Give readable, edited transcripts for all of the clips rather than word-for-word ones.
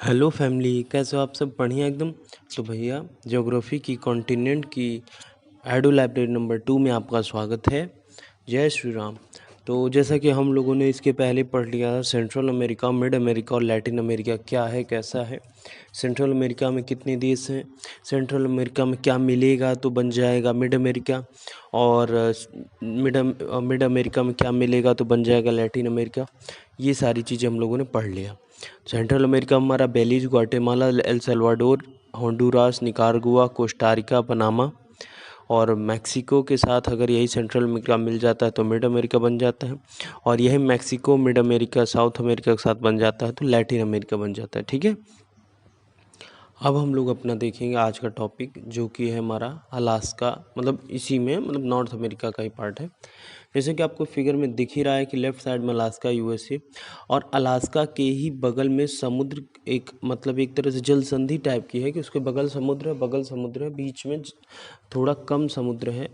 Hello family, कैसे हो आप सब? बढ़िया एकदम। तो भैया, ज्योग्राफी की कॉन्टिनेंट की एडो लाइब्रेरी नंबर 2 में आपका स्वागत है। जय श्री राम। तो जैसा कि हम लोगों ने इसके पहले पढ़ लिया था, सेंट्रल अमेरिका, मिड अमेरिका और लैटिन अमेरिका क्या है, कैसा है। सेंट्रल अमेरिका में कितने देश हैं, सेंट्रल अमेरिका में क्या मिलेगा तो बन जाएगा मिड अमेरिका, और मिड अमेरिका में क्या मिलेगा तो बन जाएगा लैटिन अमेरिका। ये सारी चीज़ें हम लोगों ने पढ़ लिया। सेंट्रल अमेरिका में हमारा Belize, Guatemala, El Salvador, Honduras, Nicaragua, Costa Rica, Panama और मैक्सिको के साथ अगर यही सेंट्रल अमेरिका मिल जाता है तो मिड अमेरिका बन जाता है, और यही Mexico mid America south America के साथ बन जाता है तो लैटिन अमेरिका बन जाता है। ठीक है, अब हम लोग अपना देखेंगे आज का टॉपिक, जो कि है हमारा अलास्का, मतलब इसी में मतलब नॉर्थ अमेरिका का ही पार्ट है। जैसे कि आपको फिगर में दिख ही रहा है कि लेफ्ट साइड में अलास्का यूएसए, और अलास्का के ही बगल में समुद्र, एक मतलब एक तरह से जल संधि टाइप की है कि उसके बगल समुद्र है, बीच में थोड़ा कम समुद्र है।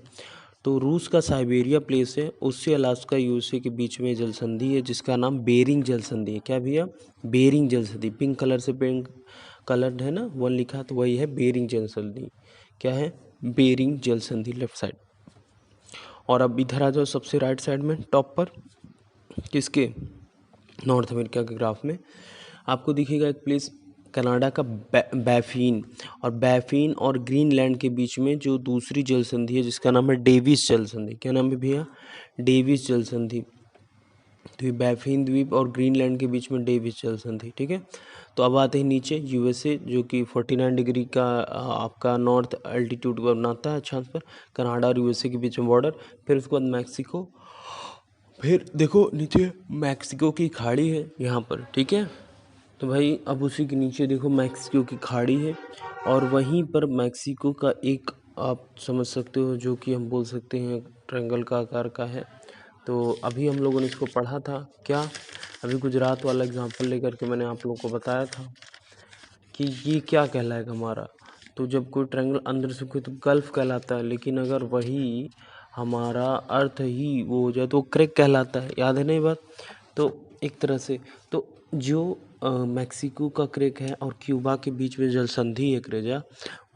तो रूस का साइबेरिया प्लेस है, उससे अलास्का यूएसए के बीच में जल संधि है जिसका नाम बेरिंग जल संधि है। क्या भैया? बेरिंग जल संधि। पिंक कलर से पेंट कलर्ड है ना, वन लिखा, तो वही है बेरिंग जल संधि। क्या है? बेरिंग जल संधि, लेफ्ट साइड। और अब इधर आ जाओ सबसे राइट साइड में, टॉप पर, किसके? नॉर्थ अमेरिका के ग्राफ में आपको दिखेगा एक प्लेस, कनाडा का बैफिन, और बैफिन और ग्रीनलैंड के बीच में जो दूसरी जल संधि है जिसका नाम है डेविस जल संधि। क्या नाम है भैया? डेविस जल संधि। तो ये बैफिन द्वीप और ग्रीनलैंड के बीच में डेविस जल संधि। ठीक है, तो अब आते हैं नीचे, यूएसए जो कि 49 डिग्री का आपका नॉर्थ एल्टीट्यूड पर बनाता है अक्षांश पर, कनाडा और यूएसए के बीच में बॉर्डर। फिर उसके बाद मैक्सिको, फिर देखो नीचे मैक्सिको की खाड़ी है यहाँ पर। ठीक है, तो भाई अब उसी के नीचे देखो मैक्सिको की खाड़ी है, और वहीं पर मैक्सिको का एक, आप समझ सकते हो, जो कि हम बोल सकते हैं ट्रायंगल का आकार का है। तो अभी हम लोगों ने इसको पढ़ा था क्या, अभी गुजरात वाला एग्जांपल लेकर के मैंने आप लोगों को बताया था कि ये क्या कहलाएगा हमारा। तो जब कोई ट्रायंगल अंदर से कोई, तो गल्फ कहलाता है, लेकिन अगर वही हमारा अर्थ ही वो हो जाए तो क्रेक कहलाता है। याद है ना ये बात? तो एक तरह से, तो जो मैक्सिको का क्रेक है और क्यूबा के बीच में जल संधि है क्रेजा,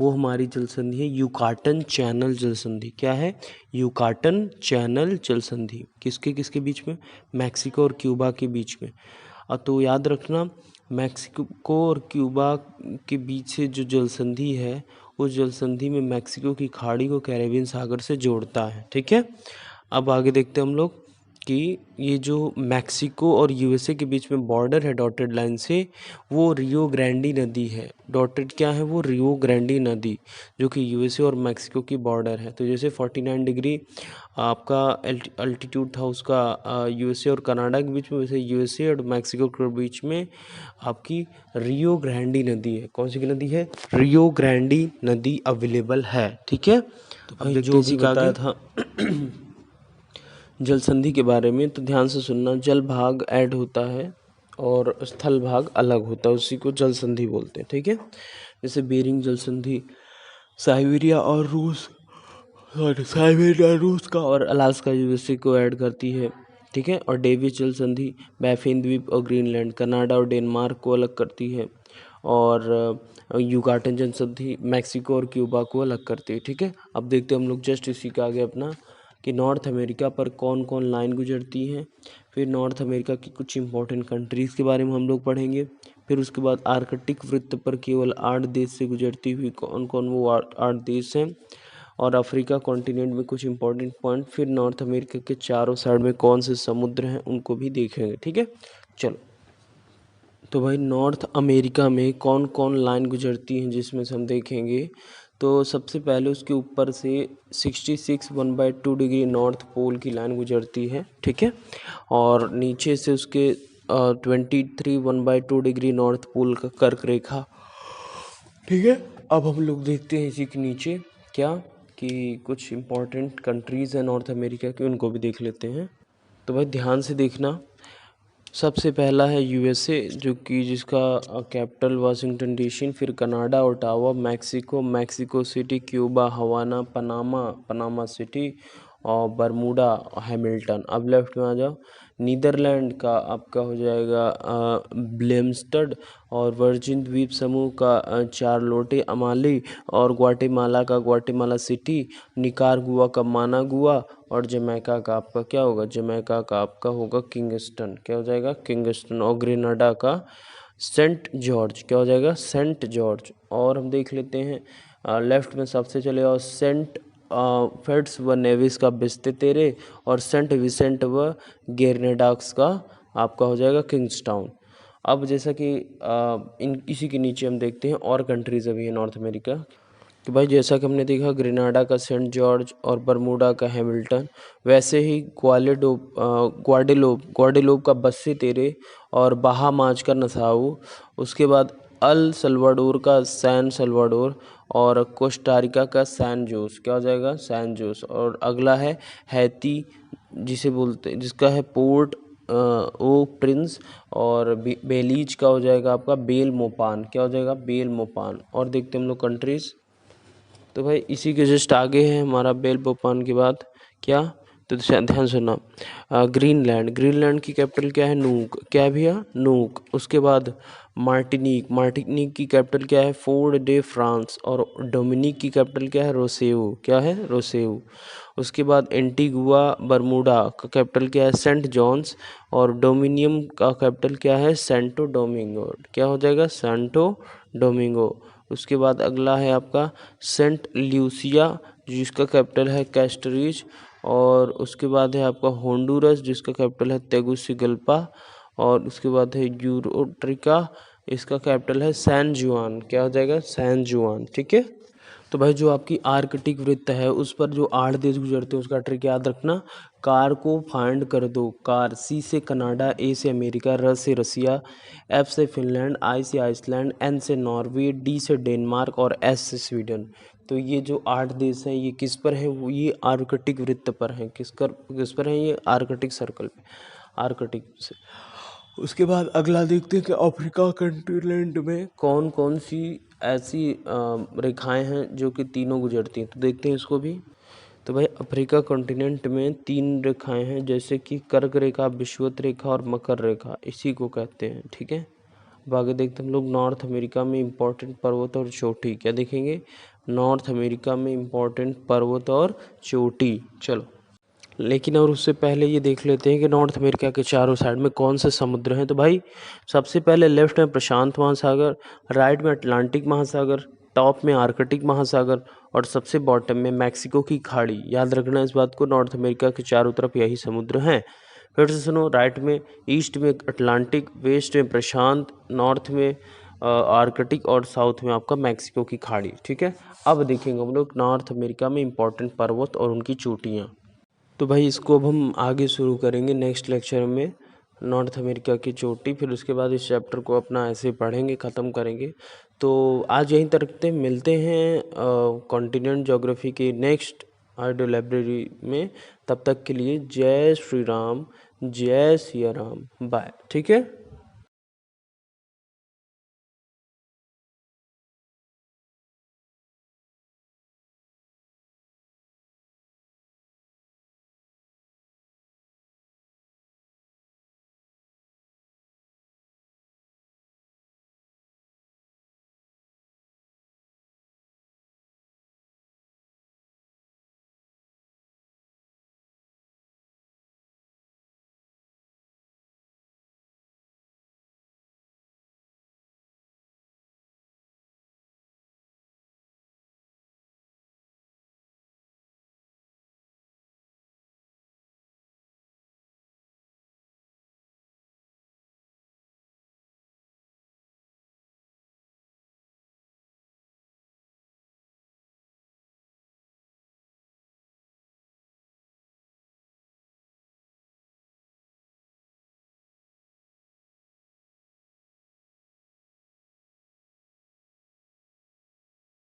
वो हमारी जल संधि है युकाटन चैनल जल संधि। क्या है? युकाटन चैनल जल संधि। किसके किसके बीच में? मैक्सिको और क्यूबा के बीच में। तो याद रखना, मैक्सिको और क्यूबा के बीच से जो जल संधि है, उस जल संधि में मैक्सिको की खाड़ी को कैरेबियन सागर से जोड़ता है। ठीक है, अब आगे देखते हैं हम लोग कि ये जो मैक्सिको और यूएसए के बीच में बॉर्डर है डॉटेड लाइन से, वो रियो ग्रैंडी नदी है। डॉटेड क्या है? वो रियो ग्रैंडी नदी, जो कि यूएसए और मैक्सिको की बॉर्डर है। तो जैसे 49 डिग्री आपका अल्टीट्यूड था उसका यूएसए और कनाडा के बीच में, वैसे यूएसए और मैक्सिको के बीच में आपकी रियो ग्रैंडी नदी है। कौन सी नदी है? रियो ग्रैंडी नदी अवेलेबल है। ठीक है, तो अब जो भी बताया था जल संधि के बारे में, तो ध्यान से सुनना। जल भाग ऐड होता है और स्थल भाग अलग होता है, उसी को जल संधि बोलते हैं। ठीक है, जैसे बेरिंग जल संधि साइबेरिया और रूस का और अलास्का यूएसए को ऐड करती है। ठीक है, और डेविस जल संधि बैफिन द्वीप और ग्रीनलैंड, कनाडा और डेनमार्क को अलग करती है, और युकाटन जल संधि मैक्सिको और क्यूबा को अलग करती है। ठीक है, अब देखते हैं हम लोग जस्ट इसी का आगे अपना कि नॉर्थ अमेरिका पर कौन कौन लाइन गुजरती हैं। फिर नॉर्थ अमेरिका की कुछ इंपॉर्टेंट कंट्रीज़ के बारे में हम लोग पढ़ेंगे। फिर उसके बाद आर्कटिक वृत्त पर केवल 8 देश से गुजरती हुई कौन कौन वो 8 देश हैं, और अफ्रीका कॉन्टिनेंट में कुछ इंपॉर्टेंट पॉइंट। फिर नॉर्थ अमेरिका के चारों साइड में कौन से समुद्र हैं उनको भी देखेंगे। ठीक है, चलो। तो भाई नॉर्थ अमेरिका में कौन कौन लाइन गुजरती हैं जिसमें से हम देखेंगे। तो सबसे पहले उसके ऊपर से 66 1/2 डिग्री नॉर्थ पोल की लाइन गुजरती है। ठीक है, और नीचे से उसके 23 1/2 डिग्री नॉर्थ पोल का कर्क रेखा। ठीक है, अब हम लोग देखते हैं इसी के नीचे क्या, कि कुछ इम्पोर्टेंट कंट्रीज़ हैं नॉर्थ अमेरिका की, उनको भी देख लेते हैं। तो भाई ध्यान से देखना, सबसे पहला है यूएसए, जो कि जिसका कैपिटल वाशिंगटन डीसी, फिर Canada Ottawa, Mexico City, Cuba Havana, Panama City, और बरमूडा हैमिल्टन। अब लेफ्ट में आ जाओ, नीदरलैंड का आपका हो जाएगा ब्लेमस्टड, और वर्जिन द्वीप समूह का चार्लोटे अमाली, और ग्वाटेमाला का ग्वाटेमाला सिटी, निकारागुआ का मानागुआ, और जमैका का आपका क्या होगा, जमैका का आपका होगा किंगस्टन, क्या हो जाएगा, किंगस्टन, और ग्रेनाडा का सेंट जॉर्ज, क्या हो जाएगा, सेंट जॉर्ज। और हम देख लेते हैं लेफ्ट में सबसे चले, और सेंट फेट्स व नेविस का बिस्तेतेरे, और सेंट विसेंट व गेरनेडाक्स का आपका हो जाएगा किंग्सटाउन। अब जैसा कि इन इसी के नीचे हम देखते हैं और कंट्रीज़ अभी है नॉर्थ अमेरिका। तो भाई जैसा कि हमने देखा ग्रेनाडा का सेंट जॉर्ज और बरमूडा का हैमिल्टन, वैसे ही ग्वाडेलोप का बस्सेतेरे, और बहामास का नसाउ, उसके बाद अल सल्वाडोर का सैन सल्वाडोर, और कोस्टारिका का सैन जोस, क्या हो जाएगा, सैन जोस। और अगला है हैती, जिसे बोलते जिसका है पोर्ट ओ प्रिंस, और बेलीज का हो जाएगा आपका बेल मोपान, क्या हो जाएगा, बेल मोपान। और देखते हैं हम लोग कंट्रीज़। तो भाई इसी के जस्ट आगे है हमारा बेल मोपान के बाद क्या, तो ध्यान सुनना, ग्रीनलैंड की कैपिटल क्या है, नूक, क्या है भैया, नूक। उसके बाद मार्टिनिक की कैपिटल क्या है, फोर्ट डे फ्रांस, और डोमिनिक की कैपिटल क्या है, रोसेऊ, क्या है, रोसेऊ। उसके बाद एंटीगुआ बरमूडा का कैपिटल क्या है, सेंट जॉन्स, और डोमिनियम का कैपिटल क्या है, सेंटो डोमिंगो, क्या हो जाएगा, सेंटो डोमिंगो। उसके बाद अगला है आपका सेंट ल्यूसिया, जिसका कैपिटल है कैस्टरीज, और उसके बाद है आपका होंडुरस, जिसका कैपिटल है तेगुसिगल्पा, और उसके बाद है यूरोट्रिका, इसका कैपिटल है सैन जुआन, क्या हो जाएगा, सैन जुआन, ठीक है। तो भाई जो आपकी आर्कटिक वृत्त है उस पर जो 8 देश गुजरते हैं उसका ट्रिक याद रखना। कार को फाइंड कर दो, कार, सी से कनाडा, ए से अमेरिका, र से रसिया, एफ से फिनलैंड, आई से आइसलैंड, एन से नॉर्वे, डी से डेनमार्क, और एस से स्वीडन। तो ये जो 8 देश हैं ये किस पर हैं, वो ये आर्कटिक वृत्त पर हैं, किस पर हैं, ये आर्कटिक सर्कल पे, आर्कटिक से। उसके बाद अगला देखते हैं कि अफ्रीका कंटिनेंट में कौन कौन सी ऐसी रेखाएं हैं जो कि तीनों गुजरती हैं, तो देखते हैं इसको भी। तो भाई अफ्रीका कॉन्टिनेंट में 3 रेखाएं हैं, जैसे कि कर्क रेखा, विषुवत रेखा, और मकर रेखा, इसी को कहते हैं, ठीक है। अब आगे देखते हैं हम लोग नॉर्थ अमेरिका में इम्पोर्टेंट पर्वत और चोटी, क्या देखेंगे, नॉर्थ अमेरिका में इम्पोर्टेंट पर्वत और चोटी। चलो, लेकिन और उससे पहले ये देख लेते हैं कि नॉर्थ अमेरिका के चारों साइड में कौन से समुद्र हैं। तो भाई सबसे पहले लेफ्ट में प्रशांत महासागर, राइट में अटलांटिक महासागर, टॉप में आर्कटिक महासागर, और सबसे बॉटम में मैक्सिको की खाड़ी। याद रखना इस बात को, नॉर्थ अमेरिका के चारों तरफ यही समुद्र हैं। फिर से सुनो, राइट में ईस्ट में अटलांटिक, वेस्ट में प्रशांत, नॉर्थ में आर्कटिक, और साउथ में आपका मैक्सिको की खाड़ी, ठीक है। अब देखेंगे हम लोग नॉर्थ अमेरिका में इम्पोर्टेंट पर्वत और उनकी चोटियाँ। तो भाई इसको अब हम आगे शुरू करेंगे नेक्स्ट लेक्चर में, नॉर्थ अमेरिका की चोटी। फिर उसके बाद इस चैप्टर को अपना ऐसे पढ़ेंगे, ख़त्म करेंगे। तो आज यहीं तक रखते हैं, मिलते हैं कॉन्टिनेंट ज्योग्राफी के नेक्स्ट ऑडियो लाइब्रेरी में। तब तक के लिए जय श्री राम, जय सिया राम, बाय, ठीक है।